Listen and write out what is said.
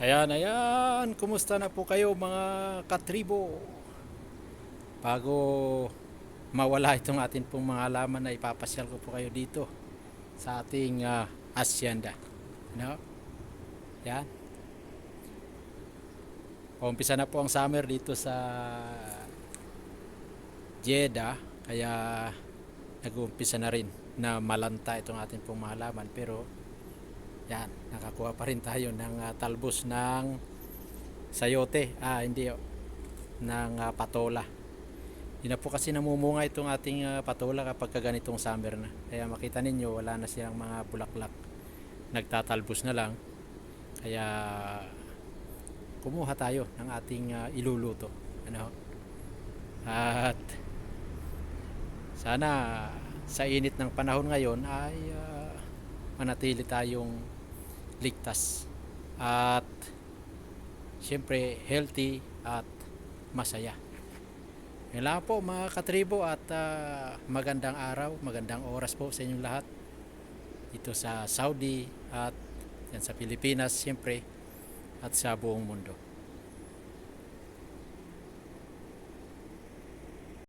Ayan, ayan. Kumusta na po kayo mga katribo? Bago mawala itong atin pong mga halaman na ipapasyal ko po kayo dito sa ating asyenda. No? Yan. Umpisa na po ang summer dito sa Jeddah. Kaya nag-uumpisa na rin na malanta itong atin pong mga halaman. Pero yan, nakakuha pa rin tayo ng talbos ng sayote. Hindi, ng patola. Hindi na po kasi namumunga itong ating patola kapag ganitong summer na. Kaya makita ninyo wala na silang mga bulaklak. Nagtatalbos na lang. Kaya kumuha tayo ng ating iluluto. Ano? At sana sa init ng panahon ngayon ay manatili tayong ligtas. At siyempre healthy at masaya. Yan lang po mga katribo at magandang araw, magandang oras po sa inyong lahat dito sa Saudi at yan sa Pilipinas siyempre at sa buong mundo.